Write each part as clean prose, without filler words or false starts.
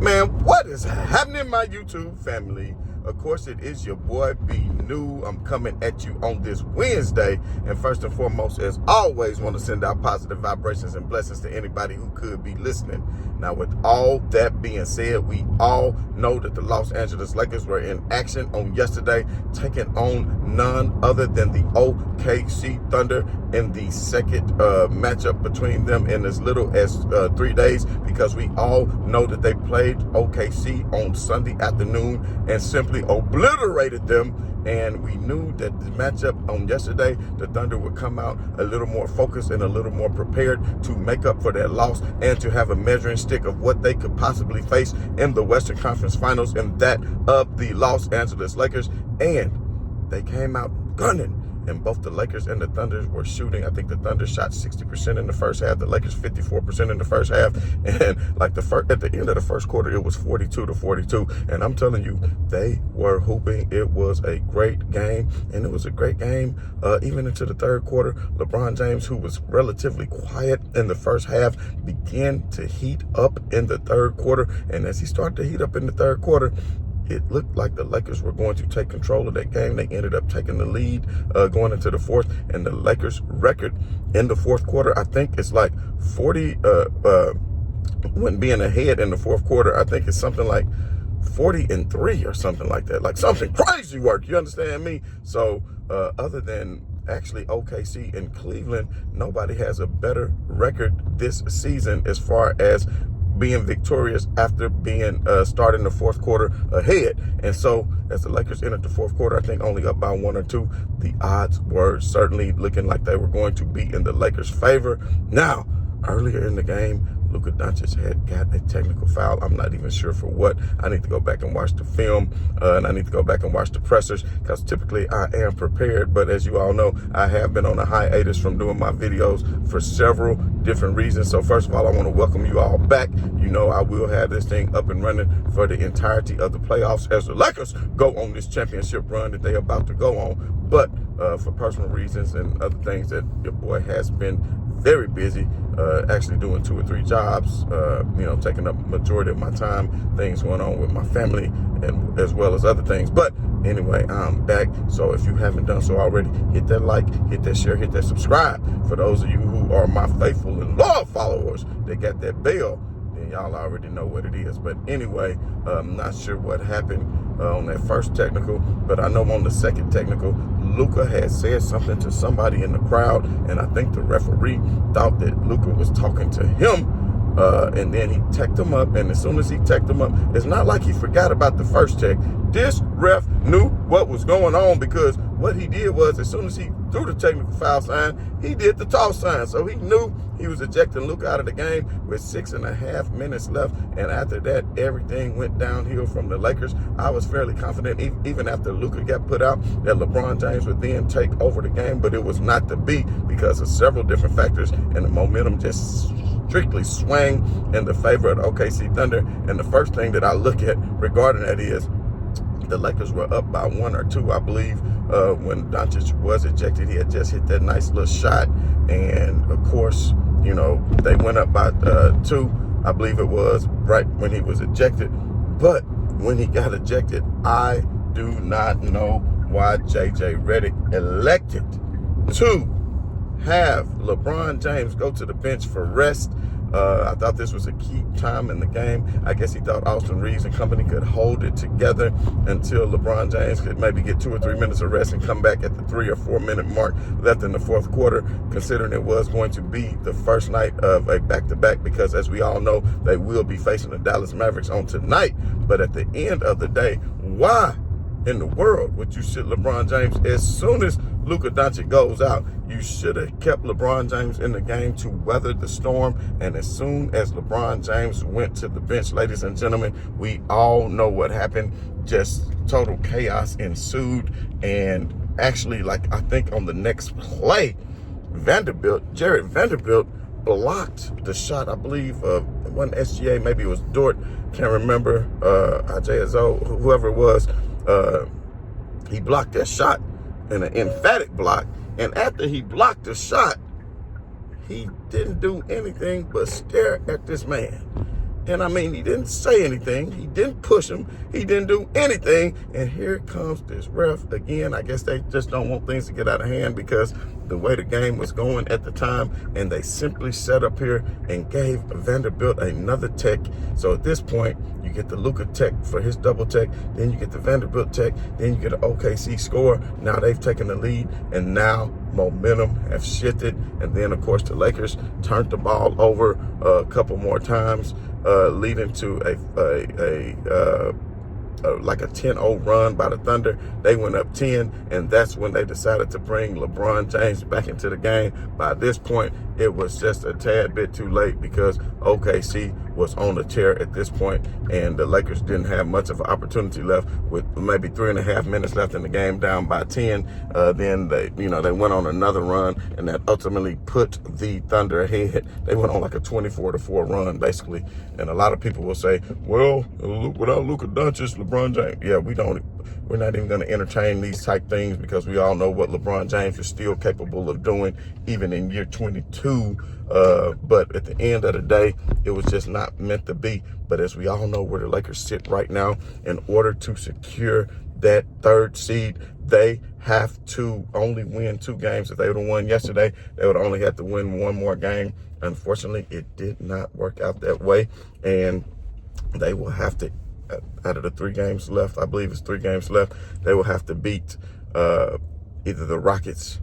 Man, what is happening, my YouTube family? Of course, it is your boy B New. I'm coming at you on this Wednesday. And first and foremost, as always, want to send out positive vibrations and blessings to anybody who could be listening. Now, with all that being said, we all know that the Los Angeles Lakers were in action on yesterday, taking on none other than the OKC Thunder in the second matchup between them in as little as 3 days, because we all know that they played OKC on Sunday afternoon and simply obliterated them. And we knew that the matchup on yesterday, the Thunder would come out a little more focused and a little more prepared to make up for their loss and to have a measuring stick of what they could possibly face in the Western Conference Finals, and that of the Los Angeles Lakers. And they came out gunning. And both the Lakers and the Thunder were shooting. I think the Thunder shot 60% in the first half. The Lakers 54% in the first half. And like at the end of the first quarter, it was 42-42. And I'm telling you, they were hooping. It was a great game. And it was a great game even into the third quarter. LeBron James, who was relatively quiet in the first half, began to heat up in the third quarter. And as he started to heat up in the third quarter, it looked like the Lakers were going to take control of that game. They ended up taking the lead going into the fourth, and the Lakers' record in the fourth quarter, I think it's like 40, when being ahead in the fourth quarter, I think it's something like 40-3 or something like that, like something crazy work. You understand me? So other than actually OKC and Cleveland, nobody has a better record this season as far as being victorious after being starting the fourth quarter ahead. And so as the Lakers entered the fourth quarter, I think only up by 1 or 2, the odds were certainly looking like they were going to be in the Lakers' favor. Now, earlier in the game, Luka Dončić had got a technical foul. I'm not even sure for what. I need to go back and watch the film, and I need to go back and watch the pressers, because typically I am prepared. But as you all know, I have been on a hiatus from doing my videos for several different reasons. So first of all, I want to welcome you all back. You know, I will have this thing up and running for the entirety of the playoffs as the Lakers go on this championship run that they're about to go on. But for personal reasons and other things, that your boy has been very busy, actually doing 2 or 3 jobs, taking up majority of my time, things going on with my family and as well as other things. But anyway, I'm back. So if you haven't done so already, hit that like, hit that share, hit that subscribe. For those of you who are my faithful and loyal followers, they got that bell, then y'all already know what it is. But anyway, I'm not sure what happened on that first technical, but I know on the second technical, Luka had said something to somebody in the crowd, and I think the referee thought that Luka was talking to him, and then he teched him up. And as soon as he teched him up, it's not like he forgot about the first check. This ref knew what was going on, because what he did was, as soon as he threw the technical foul sign, he did the toss sign. So he knew he was ejecting Luka out of the game with 6.5 minutes left. And after that, everything went downhill from the Lakers. I was fairly confident, even after Luka got put out, that LeBron James would then take over the game, but it was not to be because of several different factors, and the momentum just strictly swang in the favor of the OKC Thunder. And the first thing that I look at regarding that is the Lakers were up by 1 or 2, I believe, when Dončić was ejected. He had just hit that nice little shot, and of course, they went up by 2, I believe it was, right when he was ejected. But when he got ejected, I do not know why JJ Redick elected to have LeBron James go to the bench for rest. I thought this was a key time in the game. I guess he thought Austin Reeves and company could hold it together until LeBron James could maybe get 2 or 3 minutes of rest and come back at the 3 or 4 minute mark left in the fourth quarter, considering it was going to be the first night of a back-to-back, because as we all know, they will be facing the Dallas Mavericks on tonight. But at the end of the day, why in the world would you sit LeBron James? As soon as Luka Dončić goes out, you should have kept LeBron James in the game to weather the storm. And as soon as LeBron James went to the bench, ladies and gentlemen, we all know what happened. Just total chaos ensued. And actually, like, I think on the next play, Jared Vanderbilt blocked the shot, I believe, one SGA, maybe it was Dort, can't remember, Isaiah Zoe, whoever it was. He blocked that shot in an emphatic block. And after he blocked the shot, he didn't do anything but stare at this man. And I mean, he didn't say anything. He didn't push him. He didn't do anything. And here comes this ref again. I guess they just don't want things to get out of hand because the way the game was going at the time, and they simply set up here and gave Vanderbilt another tech. So at this point, you get the Luka tech for his double tech, then you get the Vanderbilt tech, then you get an OKC score. Now they've taken the lead, and now momentum have shifted. And then, of course, the Lakers turned the ball over a couple more times, leading to like a 10-0 run by the Thunder. They went up 10, and that's when they decided to bring LeBron James back into the game. By this point, it was just a tad bit too late because OKC was on a tear at this point, and the Lakers didn't have much of an opportunity left with maybe 3.5 minutes left in the game, down by 10. Then they went on another run, and that ultimately put the Thunder ahead. They went on like a 24-4 run, basically. And a lot of people will say, well, without Luka Dončić, LeBron James. Yeah, we're not even going to entertain these type things because we all know what LeBron James is still capable of doing, even in year 22. But at the end of the day, it was just not meant to be. But as we all know where the Lakers sit right now, in order to secure that third seed, they have to only win 2 games. If they would have won yesterday, they would only have to win 1 more game. Unfortunately, it did not work out that way. And they will have to, out of the 3 games left, I believe it's 3 games left, they will have to beat either the Rockets,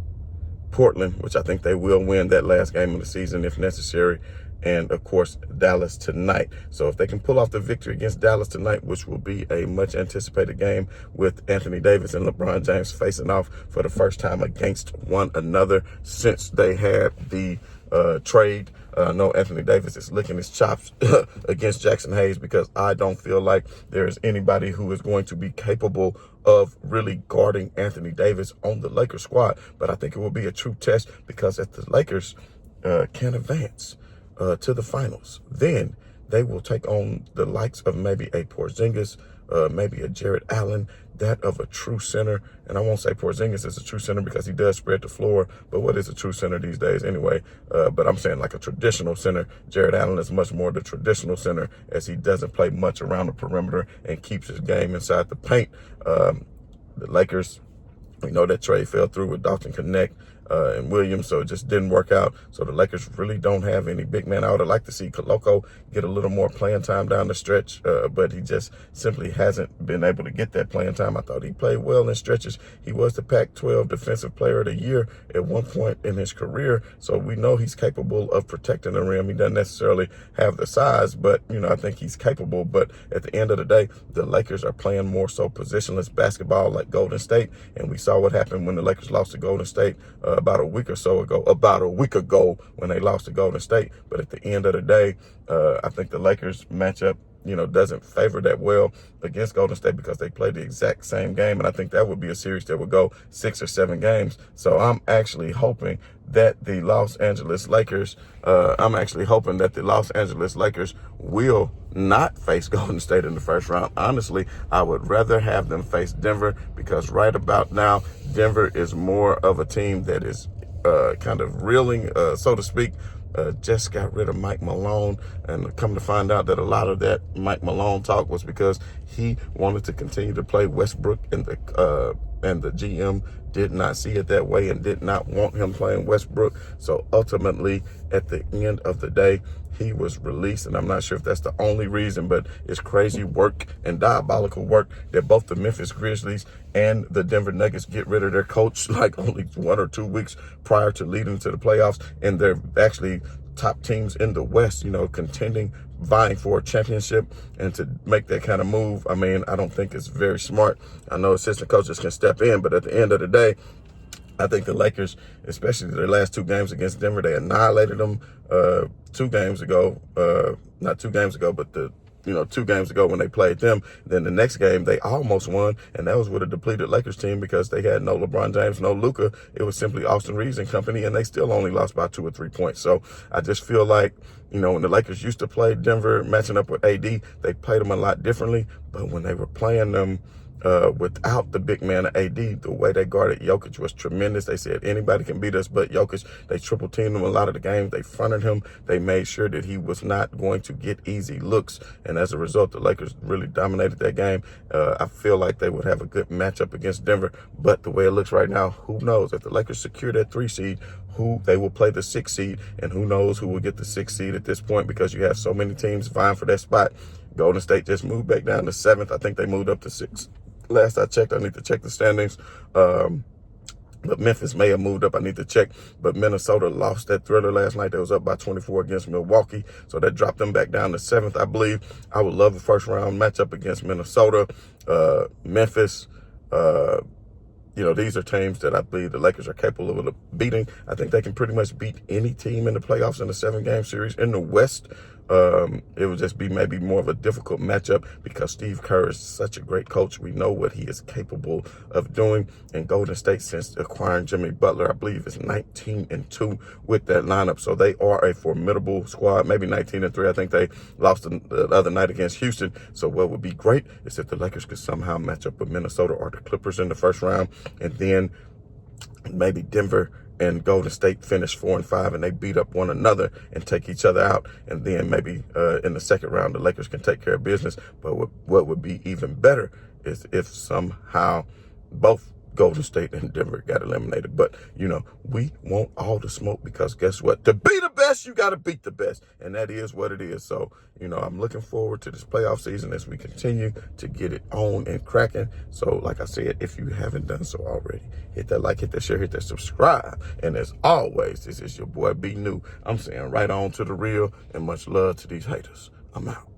Portland, which I think they will win that last game of the season if necessary, and of course Dallas tonight. So if they can pull off the victory against Dallas tonight, which will be a much anticipated game with Anthony Davis and LeBron James facing off for the first time against one another since they had the trade. No, Anthony Davis is licking his chops against Jackson Hayes because I don't feel like there is anybody who is going to be capable of really guarding Anthony Davis on the Lakers squad. But I think it will be a true test because if the Lakers can advance to the finals, then they will take on the likes of maybe a Porzingis, maybe a Jared Allen, that of a true center. And I won't say Porzingis is a true center because he does spread the floor, but what is a true center these days anyway? But I'm saying like a traditional center. Jared Allen is much more the traditional center as he doesn't play much around the perimeter and keeps his game inside the paint. The Lakers, we know that trade fell through with Dalton Connect and Williams, so it just didn't work out. So the Lakers really don't have any big men. I would have liked to see Koloko get a little more playing time down the stretch, but he just simply hasn't been able to get that playing time. I thought he played well in stretches. He was the Pac-12 Defensive Player of the Year at one point in his career, so we know he's capable of protecting the rim. He doesn't necessarily have the size, but, I think he's capable. But at the end of the day, the Lakers are playing more so positionless basketball like Golden State, and we saw what happened when the Lakers lost to Golden State about a week ago when they lost to Golden State. But at the end of the day, I think the Lakers matchup, doesn't favor that well against Golden State because they play the exact same game. And I think that would be a series that would go 6 or 7 games. So I'm actually hoping that the Los Angeles Lakers will not face Golden State in the first round. Honestly, I would rather have them face Denver because right about now, Denver is more of a team that is kind of reeling, so to speak. Just got rid of Mike Malone, and come to find out that a lot of that Mike Malone talk was because he wanted to continue to play Westbrook, and the GM did not see it that way and did not want him playing Westbrook. So ultimately, at the end of the day, he was released, and I'm not sure if that's the only reason, but it's crazy work and diabolical work that both the Memphis Grizzlies and the Denver Nuggets get rid of their coach like only 1 or 2 weeks prior to leading to the playoffs, and they're actually top teams in the West, contending, vying for a championship, and to make that kind of move, I mean, I don't think it's very smart. I know assistant coaches can step in, but at the end of the day, I think the Lakers, especially their last 2 games against Denver, they annihilated them 2 games ago. Not 2 games ago, but 2 games ago when they played them. Then the next game, they almost won, and that was with a depleted Lakers team because they had no LeBron James, no Luka. It was simply Austin Reeves and company, and they still only lost by 2 or 3 points. So I just feel like, when the Lakers used to play Denver, matching up with AD, they played them a lot differently. But when they were playing them without the big man of AD, the way they guarded Jokic was tremendous. They said anybody can beat us but Jokic. They triple teamed him a lot of the games. They fronted him. They made sure that he was not going to get easy looks. And as a result, the Lakers really dominated that game. I feel like they would have a good matchup against Denver. But the way it looks right now, who knows? If the Lakers secure that 3 seed, who they will play the 6 seed, and who knows who will get the 6 seed at this point, because you have so many teams vying for that spot. Golden State just moved back down to 7th. I think they moved up to 6th. Last I checked, I need to check the standings. But Memphis may have moved up. I need to check. But Minnesota lost that thriller last night. They was up by 24 against Milwaukee. So that dropped them back down to 7th, I believe. I would love a first-round matchup against Minnesota, Memphis. These are teams that I believe the Lakers are capable of beating. I think they can pretty much beat any team in the playoffs in a 7-game series. In the West, it would just be maybe more of a difficult matchup because Steve Kerr is such a great coach. We know what he is capable of doing. And Golden State, since acquiring Jimmy Butler, I believe is 19-2 with that lineup. So they are a formidable squad, maybe 19-3. I think they lost the other night against Houston. So what would be great is if the Lakers could somehow match up with Minnesota or the Clippers in the first round, and then maybe Denver and Golden State finish 4-5 and they beat up one another and take each other out. And then maybe in the second round, the Lakers can take care of business. But what would be even better is if somehow both Golden State and Denver got eliminated. But, we want all the smoke because guess what? To be the best, you got to beat the best. And that is what it is. So, I'm looking forward to this playoff season as we continue to get it on and cracking. So, like I said, if you haven't done so already, hit that like, hit that share, hit that subscribe. And as always, this is your boy B New. I'm saying right on to the real and much love to these haters. I'm out.